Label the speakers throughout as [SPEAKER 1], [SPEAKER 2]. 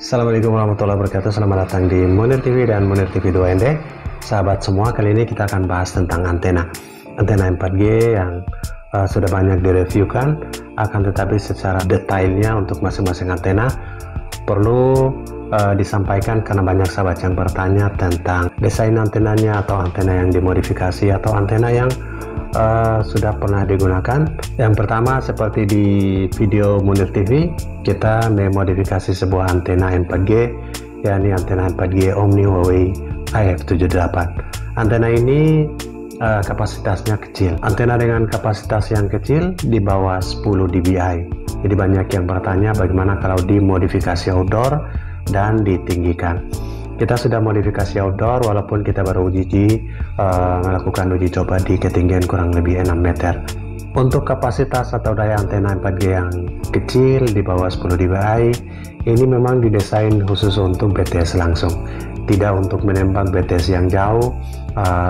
[SPEAKER 1] Assalamualaikum warahmatullahi wabarakatuh. Selamat datang di Munir TV dan Munir TV 2ND. Sahabat semua, kali ini kita akan bahas tentang antena 4G yang sudah banyak direviewkan. Akan tetapi secara detailnya untuk masing-masing antena perlu disampaikan karena banyak sahabat yang bertanya tentang desain antenanya atau antena yang dimodifikasi atau antena yang sudah pernah digunakan. Yang pertama, seperti di video Munir TV, kita memodifikasi sebuah antena 4G, yakni antena 4G Omni Huawei IF78. Antena ini kapasitasnya kecil. Antena dengan kapasitas yang kecil di bawah 10 dBi. Jadi banyak yang bertanya bagaimana kalau dimodifikasi outdoor dan ditinggikan. Kita sudah modifikasi outdoor walaupun kita baru melakukan uji coba di ketinggian kurang lebih 6 meter. Untuk kapasitas atau daya antena 4G yang kecil di bawah 10 dBi, ini memang didesain khusus untuk BTS langsung, tidak untuk menembak BTS yang jauh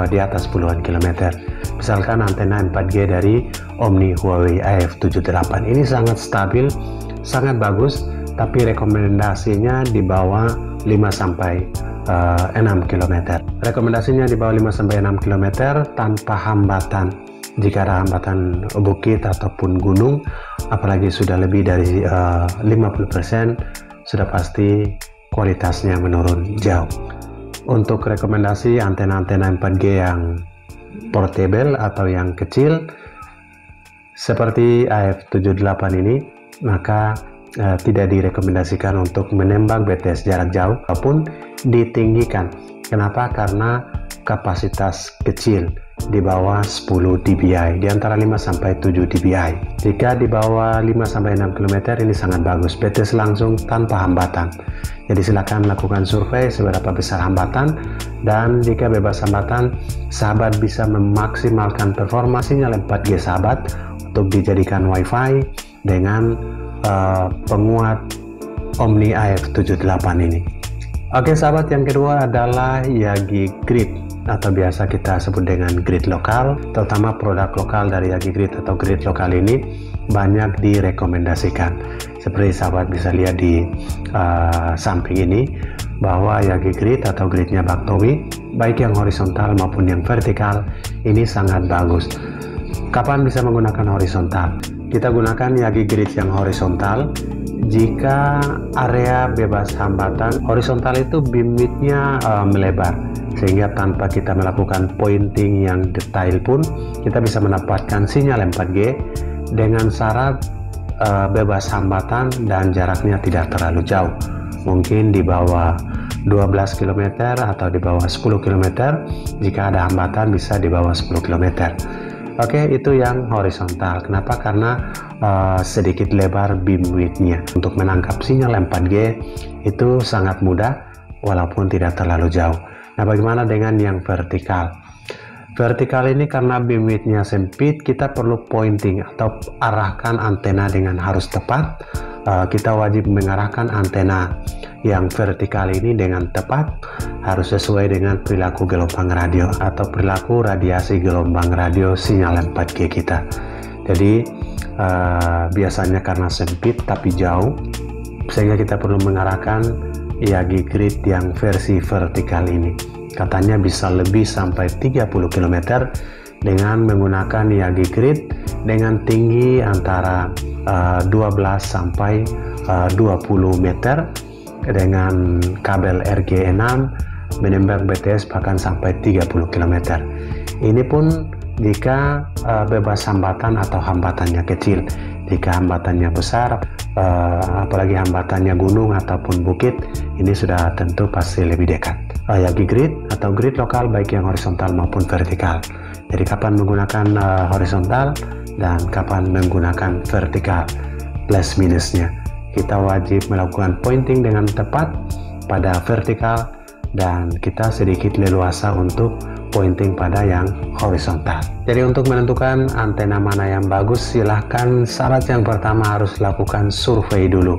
[SPEAKER 1] di atas puluhan kilometer. Misalkan antena 4G dari Omni Huawei IF78 ini sangat stabil, sangat bagus, tapi rekomendasinya di bawah 5-6 km. Rekomendasinya di bawah 5-6 km tanpa hambatan. Jika ada hambatan bukit ataupun gunung, apalagi sudah lebih dari 50%, sudah pasti kualitasnya menurun jauh. Untuk rekomendasi antena-antena 4G yang portable atau yang kecil seperti IF78 ini, maka tidak direkomendasikan untuk menembak BTS jarak jauh ataupun ditinggikan. Kenapa? Karena kapasitas kecil di bawah 10 dBi, di antara 5-7 dBi. Jika di bawah 5-6 km ini sangat bagus, BTS langsung tanpa hambatan. Jadi silakan lakukan survei seberapa besar hambatan, dan jika bebas hambatan, sahabat bisa memaksimalkan performa sinyal 4G sahabat untuk dijadikan WiFi dengan penguat Omni IF78 ini. Oke sahabat, yang kedua adalah Yagi Grid atau biasa kita sebut dengan grid lokal. Terutama produk lokal dari Yagi Grid atau grid lokal ini banyak direkomendasikan. Seperti sahabat bisa lihat di samping ini, bahwa Yagi Grid atau gridnya Baktowi, baik yang horizontal maupun yang vertikal, ini sangat bagus. Kapan bisa menggunakan horizontal? Kita gunakan Yagi Grid yang horizontal jika area bebas hambatan. Horizontal itu beam width-nya melebar, sehingga tanpa kita melakukan pointing yang detail pun kita bisa mendapatkan sinyal 4G dengan syarat bebas hambatan dan jaraknya tidak terlalu jauh, mungkin di bawah 12 km atau di bawah 10 km. Jika ada hambatan bisa di bawah 10 km. Oke, itu yang horizontal. Kenapa? Karena sedikit lebar beam width-nya. Untuk menangkap sinyal 4G itu sangat mudah walaupun tidak terlalu jauh. Nah, bagaimana dengan yang vertikal? Vertikal ini karena beam width-nya sempit, kita perlu pointing atau arahkan antena dengan harus tepat. Kita wajib mengarahkan antena yang vertikal ini dengan tepat, harus sesuai dengan perilaku gelombang radio atau perilaku radiasi gelombang radio sinyal 4G kita. Jadi biasanya karena sempit tapi jauh, sehingga kita perlu mengarahkan Yagi Grid yang versi vertikal ini. Katanya bisa lebih sampai 30 km dengan menggunakan Yagi Grid dengan tinggi antara 12 sampai 20 meter dengan kabel RG6 menembak BTS bahkan sampai 30 km. Ini pun jika bebas hambatan atau hambatannya kecil. Jika hambatannya besar, apalagi hambatannya gunung ataupun bukit, ini sudah tentu pasti lebih dekat. Yagi Grid atau grid lokal baik yang horizontal maupun vertikal. Jadi kapan menggunakan horizontal dan kapan menggunakan vertikal, plus minusnya. Kita wajib melakukan pointing dengan tepat pada vertikal, dan kita sedikit leluasa untuk pointing pada yang horizontal. Jadi untuk menentukan antena mana yang bagus, silahkan sahabat yang pertama harus lakukan survei dulu.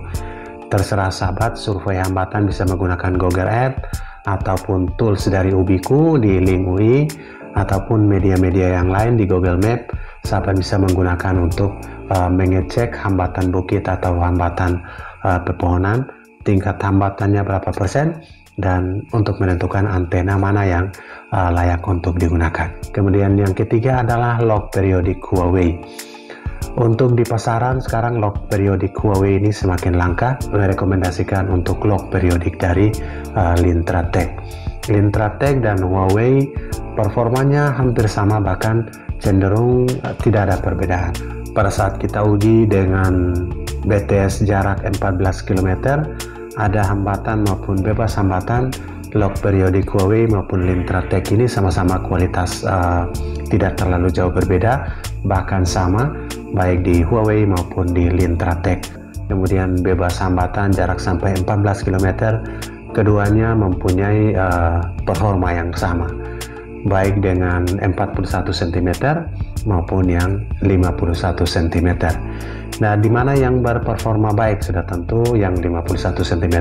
[SPEAKER 1] Terserah sahabat, survei hambatan bisa menggunakan Google Earth ataupun tools dari Ubiku di link UI, ataupun media-media yang lain di Google Map. Sahabat bisa menggunakan untuk mengecek hambatan bukit atau hambatan pepohonan tingkat hambatannya berapa persen, dan untuk menentukan antena mana yang layak untuk digunakan. Kemudian yang ketiga adalah log periodik Huawei. Untuk di pasaran sekarang log periodik Huawei ini semakin langka. Merekomendasikan untuk log periodik dari Lintratek. Lintratek dan Huawei performanya hampir sama, bahkan cenderung tidak ada perbedaan. Pada saat kita uji dengan BTS jarak 14 km, ada hambatan maupun bebas hambatan, log periodik Huawei maupun Lintratek ini sama-sama kualitas tidak terlalu jauh berbeda, bahkan sama baik di Huawei maupun di Lintratek. Kemudian bebas hambatan jarak sampai 14 km, keduanya mempunyai performa yang sama, baik dengan 41 cm maupun yang 51 cm. Nah, di mana yang berperforma baik? Sudah tentu yang 51 cm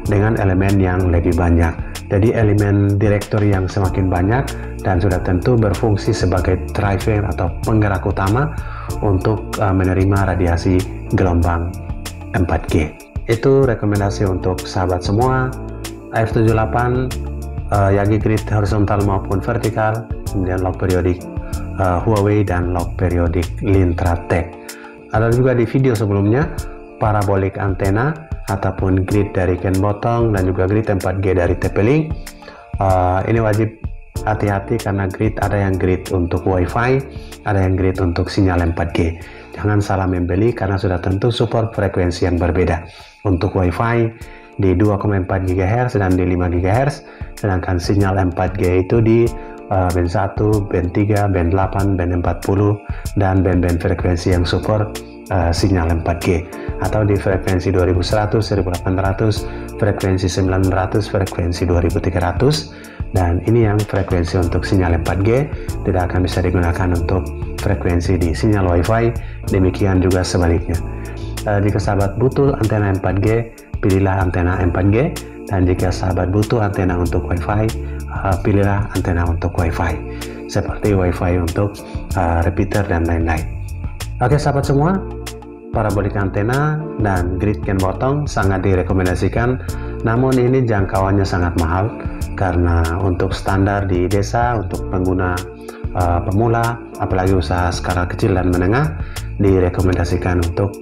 [SPEAKER 1] dengan elemen yang lebih banyak. Jadi elemen direktur yang semakin banyak dan sudah tentu berfungsi sebagai driver atau penggerak utama untuk menerima radiasi gelombang 4G. Itu rekomendasi untuk sahabat semua. AF78 Yagi grid horizontal maupun vertikal, kemudian log periodik Huawei dan log periodik Lintratek. Ada juga di video sebelumnya parabolik antena ataupun grid dari Ken Botong dan juga grid 4G dari TP-Link. Ini wajib hati-hati karena grid ada yang grid untuk WiFi, ada yang grid untuk sinyal 4G. Jangan salah membeli karena sudah tentu support frekuensi yang berbeda. Untuk WiFi di 2,4 GHz dan di 5 GHz, sedangkan sinyal 4G itu di band 1, band 3, band 8, band 40, dan band-band frekuensi yang support sinyal 4G, atau di frekuensi 2100, 1800, frekuensi 900, frekuensi 2300, dan ini yang frekuensi untuk sinyal 4G tidak akan bisa digunakan untuk frekuensi di sinyal WiFi, demikian juga sebaliknya. Jika sahabat butuh antena 4G, pilihlah antena 4G, dan jika sahabat butuh antena untuk WiFi, pilihlah antena untuk WiFi, seperti WiFi untuk repeater dan lain-lain. Oke sahabat semua, parabolik antena dan grid Ken Botong sangat direkomendasikan, namun ini jangkauannya sangat mahal karena untuk standar di desa untuk pengguna pemula, apalagi usaha skala kecil dan menengah, direkomendasikan untuk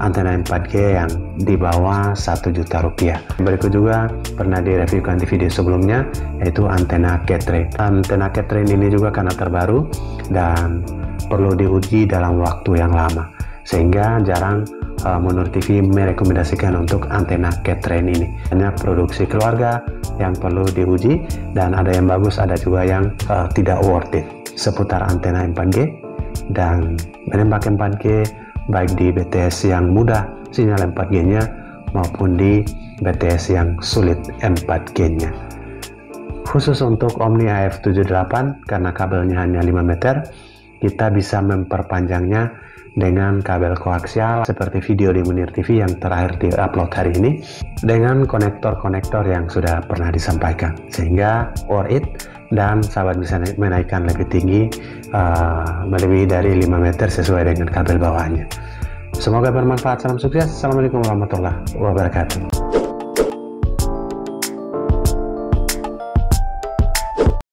[SPEAKER 1] antena 4G yang di bawah 1 juta rupiah. Berikut juga pernah direviewkan di video sebelumnya, yaitu antena K-Train. Antena K-Train ini juga karena terbaru dan perlu diuji dalam waktu yang lama, sehingga jarang Monur TV merekomendasikan untuk antena K-Train ini. Hanya produksi keluarga yang perlu diuji, dan ada yang bagus, ada juga yang tidak worth it seputar antena 4G dan menembak 4G baik di BTS yang mudah sinyal 4G-nya maupun di BTS yang sulit 4G-nya. Khusus untuk Omni AF78 karena kabelnya hanya 5 meter, kita bisa memperpanjangnya dengan kabel koaksial seperti video di Munir TV yang terakhir di-upload hari ini, dengan konektor-konektor yang sudah pernah disampaikan, sehingga worth it dan sahabat bisa menaikkan lebih tinggi, melebihi dari 5 meter sesuai dengan kabel bawahnya. Semoga bermanfaat. Salam sukses. Assalamualaikum warahmatullahi wabarakatuh.